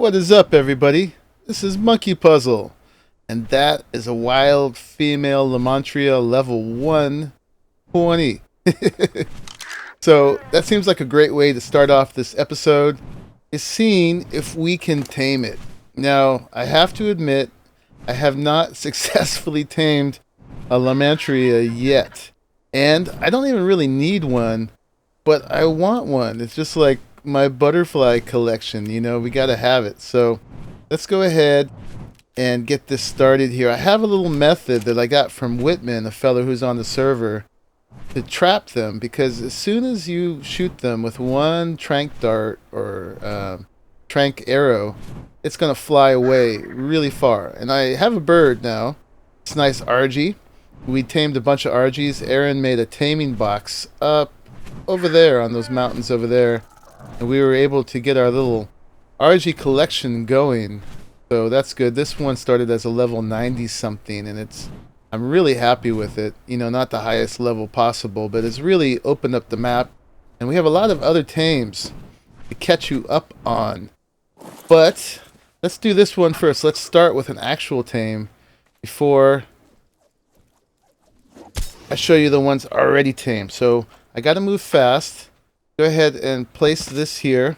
What is up, everybody? This is Monkeypuzzle, and that is a wild female Lamantria level 120. So that seems like a great way to start off this episode, is seeing if we can tame it. Now, I have to admit, I have not successfully tamed a Lamantria yet, and I don't even really need one, but I want one. It's just like my butterfly collection, you know, we gotta have it. So let's go ahead and get this started here. I have a little method that I got from Whitman, a fellow who's on the server, to trap them, because as soon as you shoot them with one trank dart or trank arrow, it's gonna fly away really far. And I have a bird now. It's nice RG. We tamed a bunch of RGs. Aaron made a taming box up over there on those mountains over there, and we were able to get our little RG collection going. So that's good. This one started as a level 90 something, and I'm really happy with it. You know, not the highest level possible, but it's really opened up the map, and we have a lot of other tames to catch you up on. But let's do this one first. Let's start with an actual tame before I show you the ones already tamed. So I gotta move fast. Go ahead and place this here,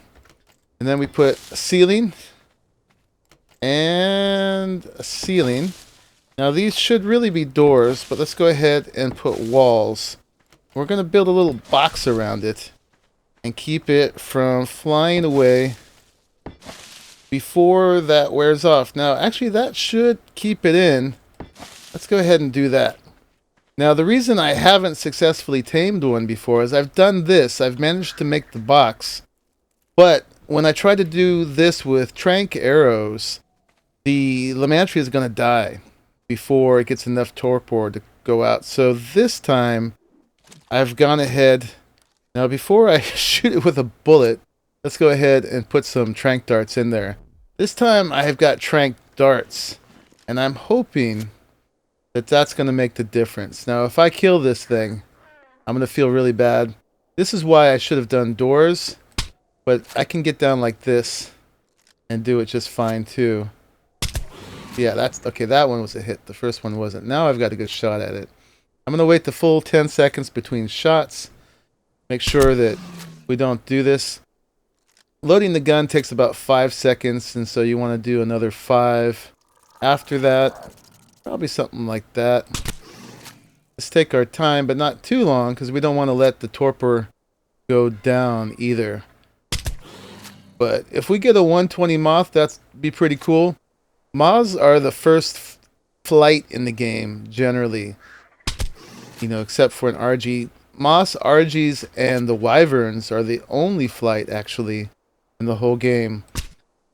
and then we put a ceiling and a ceiling. Now these should really be doors, but let's go ahead and put walls. We're going to build a little box around it and keep it from flying away before that wears off. Now actually that should keep it in. Let's go ahead and do that. Now the reason I haven't successfully tamed one before is I've done this. I've managed to make the box, but when I try to do this with trank arrows, the Lamantria is going to die before it gets enough torpor to go out. So this time I've gone ahead. Now before I shoot it with a bullet, let's go ahead and put some trank darts in there. This time I have got trank darts, and I'm hoping that's going to make the difference. Now if I kill this thing, I'm going to feel really bad. This is why I should have done doors, but I can get down like this and do it just fine too. Yeah, that's okay. That one was a hit. The first one wasn't. Now I've got a good shot at it. I'm going to wait the full 10 seconds between shots. Make sure that we don't do this. Loading the gun takes about 5 seconds, and so you want to do another 5 after that. Probably something like that. Let's take our time, but not too long, because we don't want to let the torpor go down either. But if we get a 120 Moth, that'd be pretty cool. Moths are the first flight in the game, generally. You know, except for an RG. Moths, RGs, and the Wyverns are the only flight, actually, in the whole game.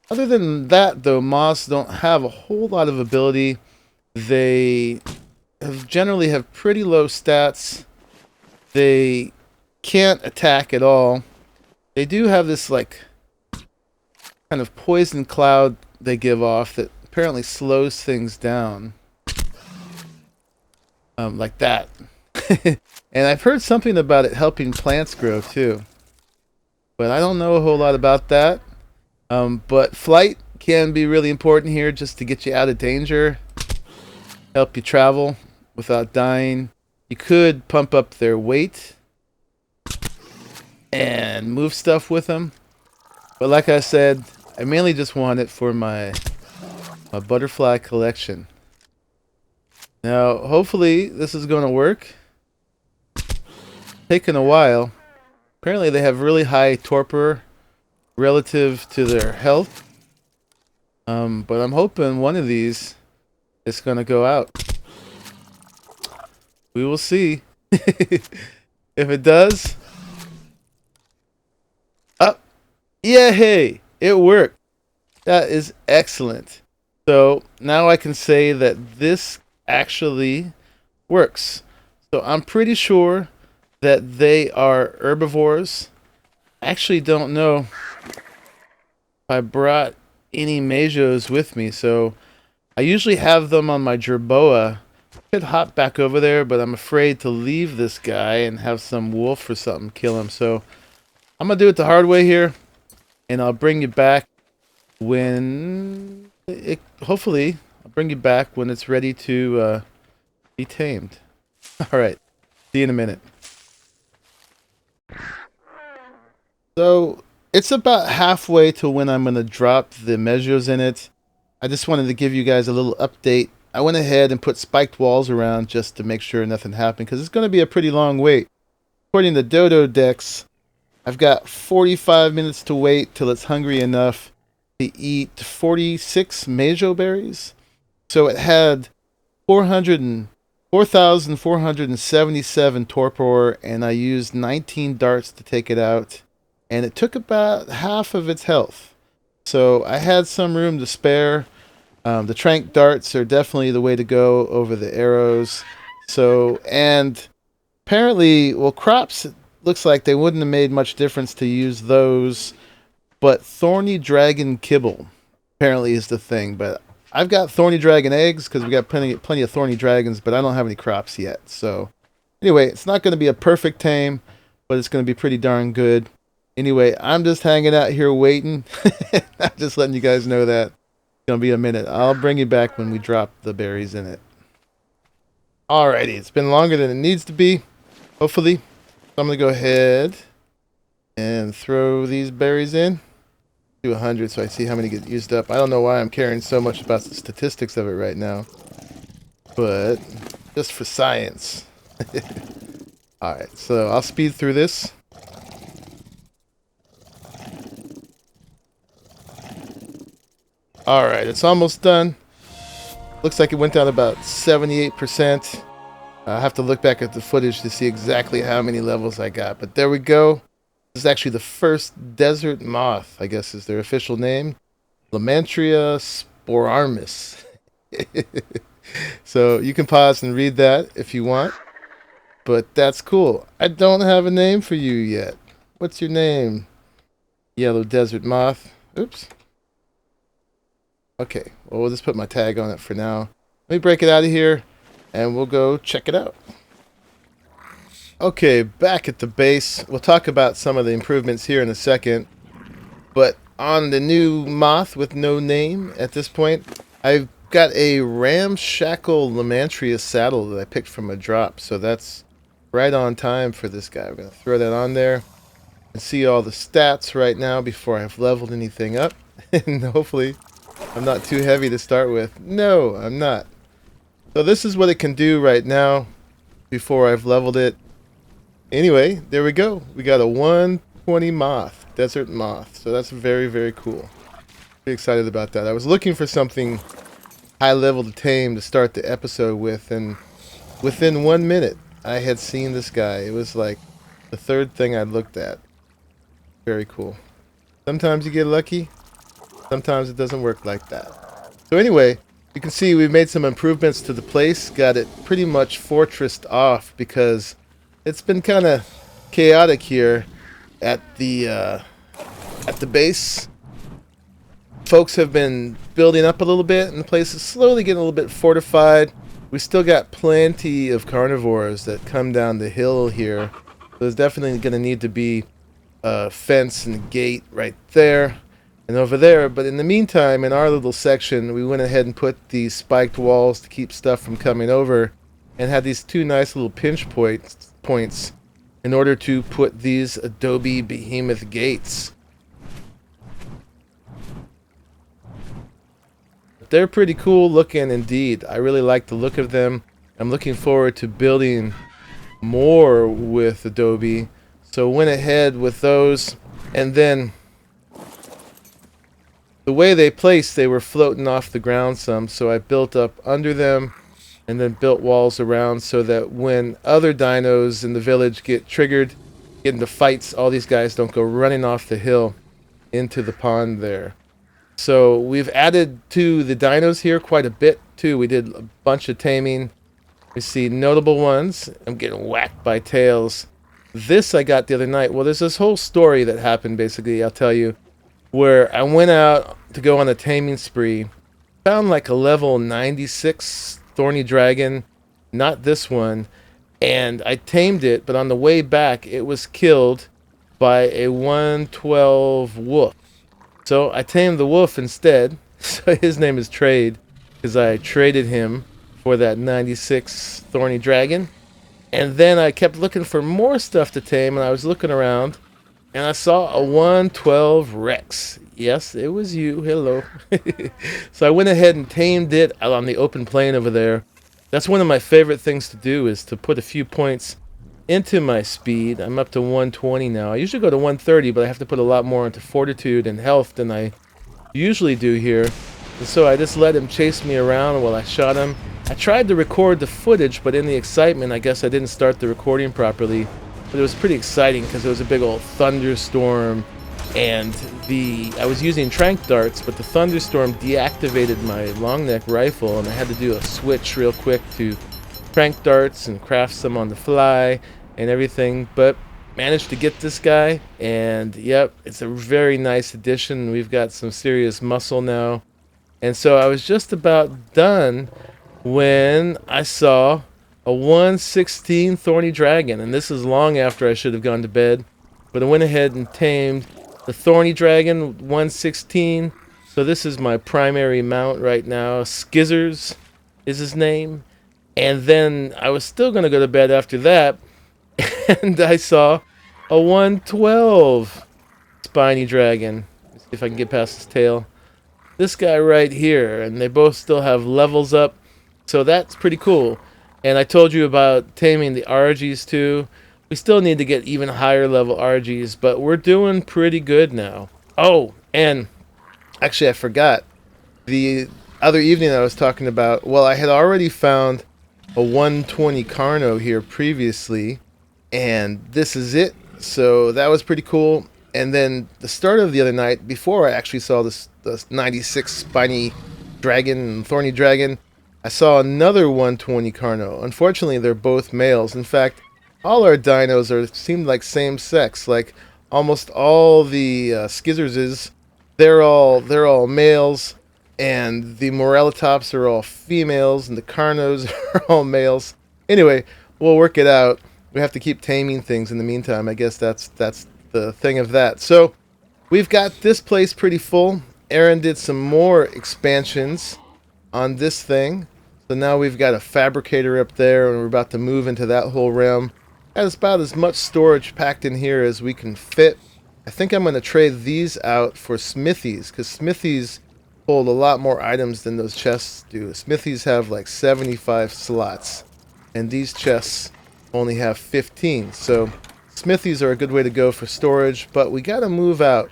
Other than that, though, Moths don't have a whole lot of ability. They generally have pretty low stats. They can't attack at all. They do have this like kind of poison cloud they give off that apparently slows things down. Like that. And I've heard something about it helping plants grow too. But I don't know a whole lot about that. But flight can be really important here, just to get you out of danger. Help you travel without dying. You could pump up their weight and move stuff with them. But like I said, I mainly just want it for my butterfly collection. Now, hopefully this is going to work. Taking a while. Apparently they have really high torpor relative to their health. But I'm hoping one of these is going to go out. We will see. If it does. Up. Yay! It worked. That is excellent. So now I can say that this actually works. So I'm pretty sure that they are herbivores. I actually don't know if I brought any Majos with me, so I usually have them on my Jerboa. I could hop back over there, but I'm afraid to leave this guy and have some wolf or something kill him. So I'm going to do it the hard way here, and I'll bring you back when it hopefully I'll bring you back when it's ready to be tamed. All right, see you in a minute. So it's about halfway to when I'm going to drop the measures in it. I just wanted to give you guys a little update. I went ahead and put spiked walls around just to make sure nothing happened, because it's going to be a pretty long wait. According to Dodo Decks, I've got 45 minutes to wait till it's hungry enough to eat 46 Mejo berries. So it had 4,477 torpor, and I used 19 darts to take it out. And it took about half of its health. So I had some room to spare. The trank darts are definitely the way to go over the arrows. So, and apparently, well, crops, it looks like they wouldn't have made much difference to use those. But thorny dragon kibble apparently is the thing. But I've got thorny dragon eggs because we got plenty of thorny dragons, but I don't have any crops yet. So anyway, it's not going to be a perfect tame, but it's going to be pretty darn good. Anyway, I'm just hanging out here waiting. I'm just letting you guys know that it's going to be a minute. I'll bring you back when we drop the berries in it. Alrighty, it's been longer than it needs to be, hopefully. So I'm going to go ahead and throw these berries in. Do 100 so I see how many get used up. I don't know why I'm caring so much about the statistics of it right now, but just for science. Alright, so I'll speed through this. Alright, it's almost done. Looks like it went down about 78%. I have to look back at the footage to see exactly how many levels I got. But there we go. This is actually the first desert moth, I guess is their official name. Lymantria sporarmis. So you can pause and read that if you want. But that's cool. I don't have a name for you yet. What's your name? Yellow desert moth. Oops. Okay, well, we'll just put my tag on it for now. Let me break it out of here, and we'll go check it out. Okay, back at the base. We'll talk about some of the improvements here in a second. But on the new moth with no name at this point, I've got a ramshackle Lymantria saddle that I picked from a drop. So that's right on time for this guy. We're going to throw that on there and see all the stats right now before I've leveled anything up. And hopefully I'm not too heavy to start with. No, I'm not. So this is what it can do right now before I've leveled it. Anyway, there we go. We got a 120 moth, desert moth. So that's very, very cool. Pretty excited about that. I was looking for something high level to tame to start the episode with, and within 1 minute I had seen this guy. It was like the third thing I looked at. Very cool. Sometimes you get lucky. Sometimes it doesn't work like that. So anyway, you can see we've made some improvements to the place. Got it pretty much fortressed off because it's been kind of chaotic here at the base. Folks have been building up a little bit, and the place is slowly getting a little bit fortified. We still got plenty of carnivores that come down the hill here. There's definitely going to need to be a fence and a gate right there and over there. But in the meantime, in our little section, we went ahead and put these spiked walls to keep stuff from coming over, and had these two nice little pinch points in order to put these adobe behemoth gates. They're pretty cool looking indeed. I really like the look of them. I'm looking forward to building more with adobe. So went ahead with those, and then the way they placed, they were floating off the ground some, so I built up under them and then built walls around so that when other dinos in the village get triggered, get into fights, all these guys don't go running off the hill into the pond there. So we've added to the dinos here quite a bit too. We did a bunch of taming. We see notable ones. I'm getting whacked by tails. This I got the other night. Well, there's this whole story that happened, basically, I'll tell you, where I went out to go on a taming spree, found like a level 96 thorny dragon, not this one, and I tamed it, but on the way back it was killed by a 112 wolf. So I tamed the wolf instead. So his name is Trade, because I traded him for that 96 thorny dragon. And then I kept looking for more stuff to tame, and I was looking around, and I saw a 112 Rex. Yes, it was you. Hello. So I went ahead and tamed it out on the open plain over there. That's one of my favorite things to do, is to put a few points into my speed. I'm up to 120 now. I usually go to 130, but I have to put a lot more into fortitude and health than I usually do here. And so I just let him chase me around while I shot him. I tried to record the footage, but in the excitement, I guess I didn't start the recording properly. But it was pretty exciting because it was a big old thunderstorm, and I was using tranq darts, but the thunderstorm deactivated my long neck rifle, and I had to do a switch real quick to tranq darts and craft some on the fly and everything. But managed to get this guy, and yep, it's a very nice addition. We've got some serious muscle now. And so I was just about done when I saw a 116 thorny dragon, and this is long after I should have gone to bed, but I went ahead and tamed the thorny dragon 116. So this is my primary mount right now. Skizzers is his name. And then I was still going to go to bed after that, and I saw a 112 spiny dragon. Let's see if I can get past his tail. This guy right here, and they both still have levels up, so that's pretty cool. And I told you about taming the RGs too. We still need to get even higher level RGs, but we're doing pretty good now. Oh, and actually I forgot. The other evening I was talking about, well, I had already found a 120 Carno here previously, and this is it. So that was pretty cool. And then the start of the other night, before I actually saw this 96 spiny dragon, thorny dragon, I saw another 120 Carno. Unfortunately, they're both males. In fact, all our dinos seem like same sex. Like almost all the Skizzerses, they're all males, and the Morellatops are all females, and the Carnos are all males. Anyway, we'll work it out. We have to keep taming things in the meantime. I guess that's the thing of that. So we've got this place pretty full. Aaron did some more expansions on this thing. So now we've got a fabricator up there, and we're about to move into that whole realm. Has about as much storage packed in here as we can fit. I think I'm going to trade these out for smithies, because smithies hold a lot more items than those chests do. Smithies have like 75 slots, and these chests only have 15. So smithies are a good way to go for storage, but we got to move out.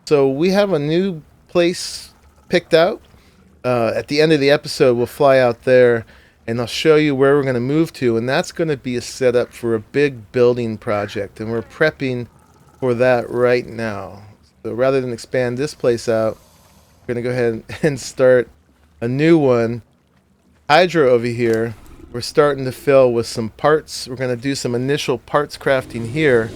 So we have a new place picked out. At the end of the episode, we'll fly out there, and I'll show you where we're going to move to, and that's going to be a setup for a big building project, and we're prepping for that right now. So rather than expand this place out, we're going to go ahead and start a new one. Hydra over here, we're starting to fill with some parts. We're going to do some initial parts crafting here,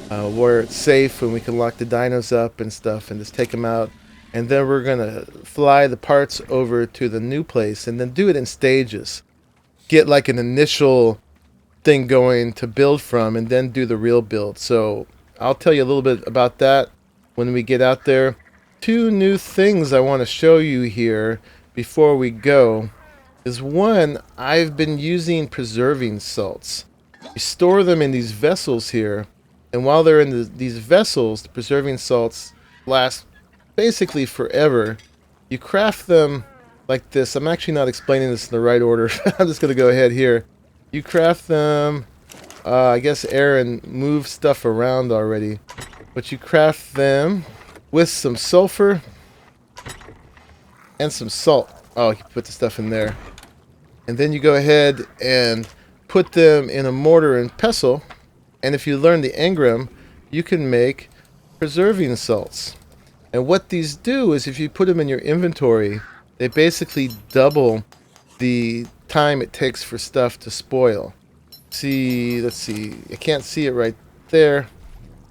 where it's safe and we can lock the dinos up and stuff and just take them out. And then we're going to fly the parts over to the new place and then do it in stages. Get like an initial thing going to build from, and then do the real build. So I'll tell you a little bit about that when we get out there. Two new things I want to show you here before we go is, one, I've been using preserving salts. You store them in these vessels here, and while they're in these vessels, the preserving salts last basically forever. You craft them like this. I'm actually not explaining this in the right order. I'm just going to go ahead here. You craft them. I guess Aaron moved stuff around already. But you craft them with some sulfur and some salt. Oh, you put the stuff in there. And then you go ahead and put them in a mortar and pestle. And if you learn the engram, you can make preserving salts. And what these do is, if you put them in your inventory, they basically double the time it takes for stuff to spoil. Let's see, I can't see it right there.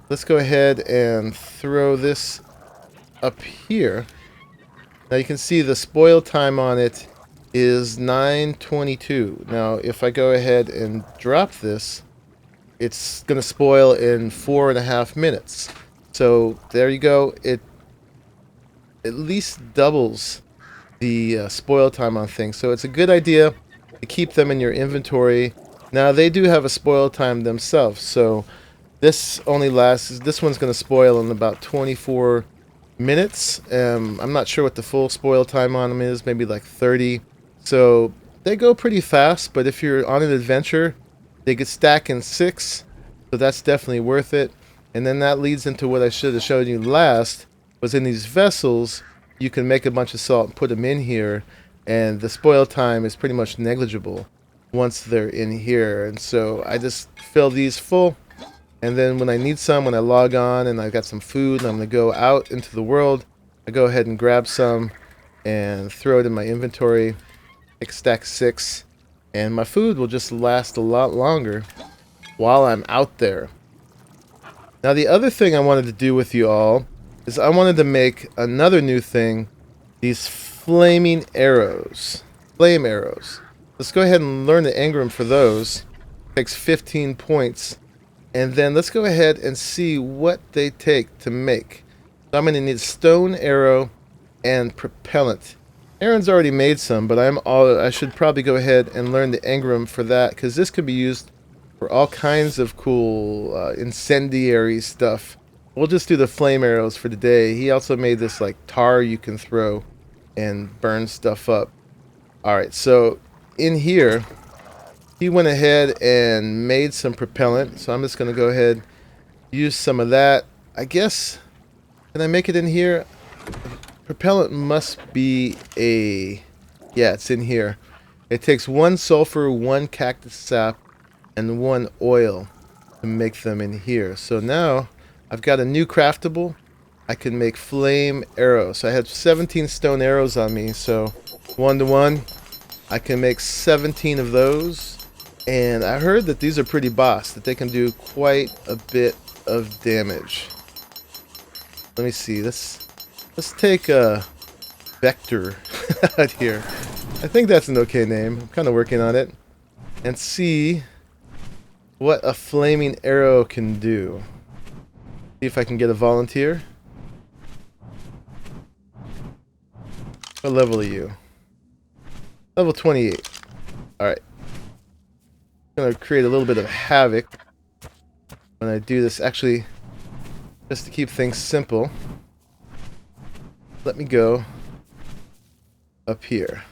Let's go ahead and throw this up here. Now you can see the spoil time on it is 9:22. Now if I go ahead and drop this, it's going to spoil in 4.5 minutes. So there you go. at least doubles the spoil time on things. So it's a good idea to keep them in your inventory. Now they do have a spoil time themselves, so this only lasts, this one's going to spoil in about 24 minutes. I'm not sure what the full spoil time on them is, maybe like 30. So they go pretty fast, but if you're on an adventure, they get stacked in 6, so that's definitely worth it. And then that leads into what I should have showed you last, was in these vessels, you can make a bunch of salt and put them in here, and the spoil time is pretty much negligible once they're in here. And so I just fill these full, and then when I need some, when I log on and I've got some food and I'm going to go out into the world, I go ahead and grab some and throw it in my inventory, make stack 6, and my food will just last a lot longer while I'm out there. Now the other thing I wanted to do with you all is I wanted to make another new thing, these flaming arrows, flame arrows. Let's go ahead and learn the engram for those. It takes 15 points. And then let's go ahead and see what they take to make. So I'm going to need a stone arrow and propellant. Aaron's already made some, but I should probably go ahead and learn the engram for that, because this could be used for all kinds of cool incendiary stuff. We'll just do the flame arrows for today. He also made this like tar you can throw and burn stuff up. Alright, so in here, he went ahead and made some propellant. So I'm just going to go ahead, use some of that. I guess, can I make it in here? Propellant must be a... yeah, it's in here. It takes 1 sulfur, 1 cactus sap, and 1 oil to make them in here. So now I've got a new craftable. I can make flame arrows. So I have 17 stone arrows on me, so 1 to 1. I can make 17 of those. And I heard that these are pretty boss, that they can do quite a bit of damage. Let me see. Let's take a Vector out here. I think that's an okay name. I'm kind of working on it. And see what a flaming arrow can do. See if I can get a volunteer. What level are you? Level 28. Alright. I'm going to create a little bit of havoc when I do this. Actually, just to keep things simple, let me go up here.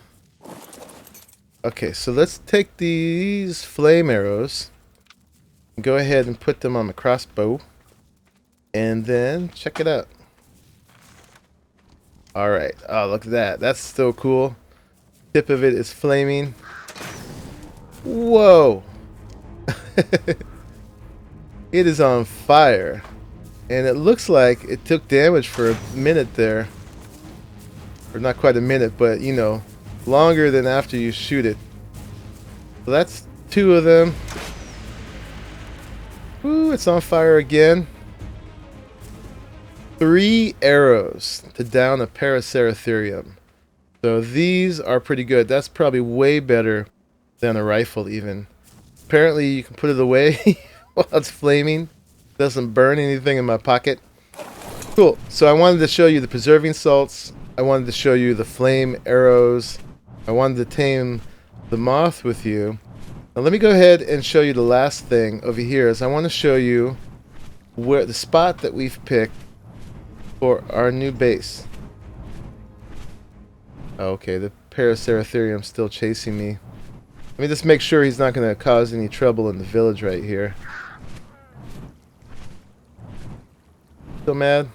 Okay, so let's take these flame arrows and go ahead and put them on the crossbow. And then check it out. Alright, oh look at that. That's so cool. Tip of it is flaming. Whoa! It is on fire. And it looks like it took damage for a minute there. Or not quite a minute, but you know, longer than after you shoot it. So that's 2 of them. Ooh, it's on fire again. 3 arrows to down a Paraceratherium. So these are pretty good. That's probably way better than a rifle even. Apparently you can put it away while it's flaming. Doesn't burn anything in my pocket. Cool. So I wanted to show you the preserving salts. I wanted to show you the flame arrows. I wanted to tame the moth with you. Now let me go ahead and show you the last thing over here. Is I want to show you where the spot that we've picked for our new base. Okay, the Paraceratherium's still chasing me. Let me just make sure he's not going to cause any trouble in the village right here. Still mad?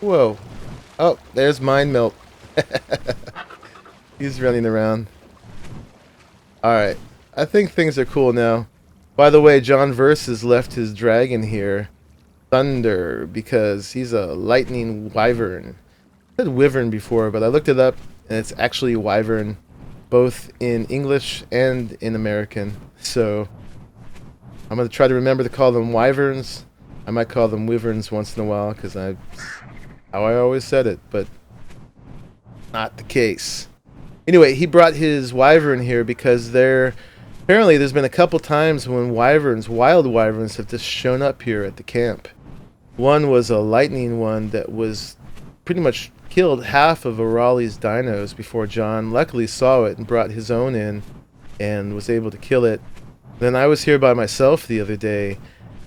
Whoa. Oh, there's Mind Melt. He's running around. Alright. I think things are cool now. By the way, John Verse has left his dragon here. Thunder, because he's a lightning wyvern. I said wyvern before, but I looked it up, and it's actually wyvern, both in English and in American. So I'm going to try to remember to call them wyverns. I might call them wyverns once in a while, because how I always said it, but not the case. Anyway, he brought his wyvern here because they're Apparently, there's been a couple times when wyverns, wild wyverns, have just shown up here at the camp. One was a lightning one that was pretty much killed half of Raleigh's dinos before John luckily saw it and brought his own in and was able to kill it. Then I was here by myself the other day,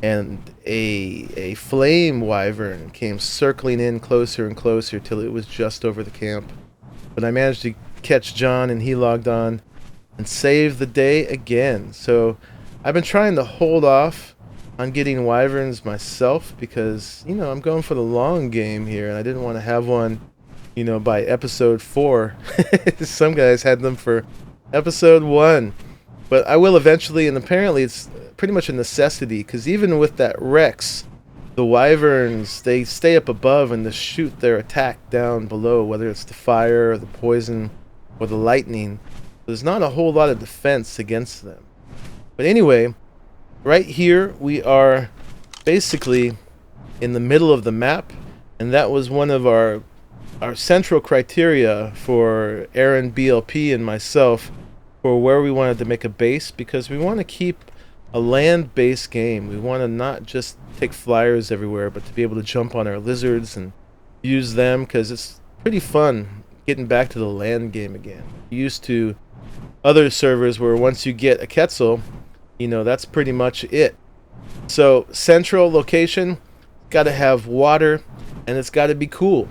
and a flame wyvern came circling in closer and closer till it was just over the camp. But I managed to catch John, and he logged on and saved the day again. So I've been trying to hold off on getting wyverns myself because, you know, I'm going for the long game here, and I didn't want to have one, you know, by episode 4. Some guys had them for episode 1. But I will eventually, and apparently it's pretty much a necessity, because even with that Rex, the wyverns, they stay up above and they shoot their attack down below, whether it's the fire or the poison or the lightning. There's not a whole lot of defense against them. But anyway, right here we are basically in the middle of the map, and that was one of our central criteria for Aaron, BLP, and myself for where we wanted to make a base, because we want to keep a land-based game. We want to not just take flyers everywhere, but to be able to jump on our lizards and use them, because it's pretty fun getting back to the land game again. Used to other servers where once you get a Quetzal, you know, that's pretty much it. So central location, got to have water, and it's got to be cool.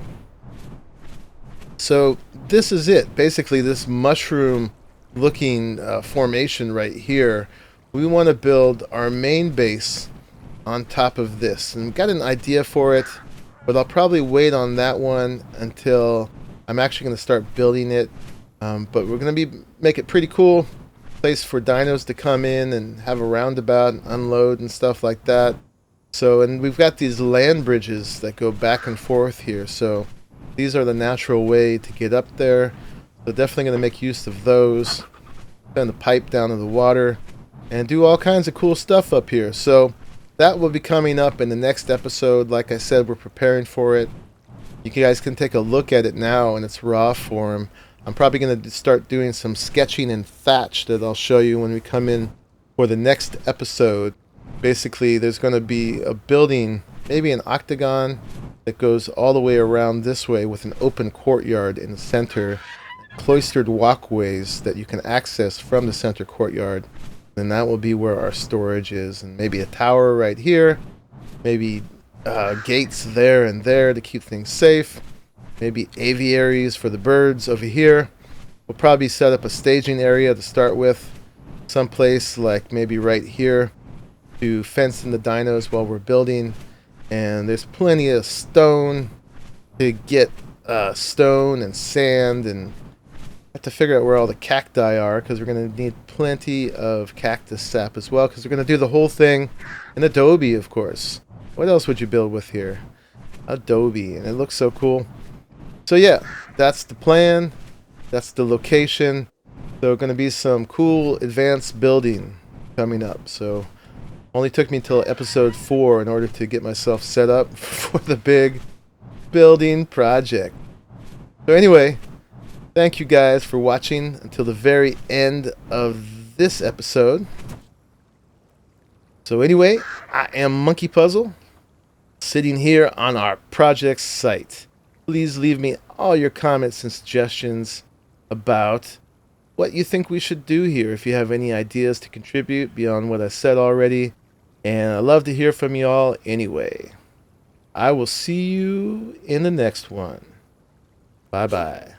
So this is it. Basically, this mushroom looking formation right here, we want to build our main base on top of this, and got an idea for it, but I'll probably wait on that one until I'm actually going to start building it. But we're going to make it pretty cool, place for dinos to come in and have a roundabout and unload and stuff like that. So, and we've got these land bridges that go back and forth here, so these are the natural way to get up there. So definitely going to make use of those, send the pipe down to the water, and do all kinds of cool stuff up here. So that will be coming up in the next episode. Like I said, we're preparing for it. You guys can take a look at it now in its raw form. I'm probably going to start doing some sketching in Thatch that I'll show you when we come in for the next episode. Basically, there's going to be a building, maybe an octagon, that goes all the way around this way with an open courtyard in the center, cloistered walkways that you can access from the center courtyard. And that will be where our storage is, and maybe a tower right here, maybe gates there and there to keep things safe, maybe aviaries for the birds over here. We'll probably set up a staging area to start with, someplace like maybe right here to fence in the dinos while we're building. And there's plenty of stone to get stone and sand, and have to figure out where all the cacti are, because we're going to need plenty of cactus sap as well, because we're going to do the whole thing in Adobe, of course. What else would you build with here? Adobe, and it looks so cool. So yeah, that's the plan. That's the location. So going to be some cool advanced building coming up. So only took me until episode 4 in order to get myself set up for the big building project. So anyway, thank you guys for watching until the very end of this episode. So anyway, I am Monkeypuzzle, sitting here on our project site. Please leave me all your comments and suggestions about what you think we should do here, if you have any ideas to contribute beyond what I said already. And I'd love to hear from you all anyway. I will see you in the next one. Bye-bye.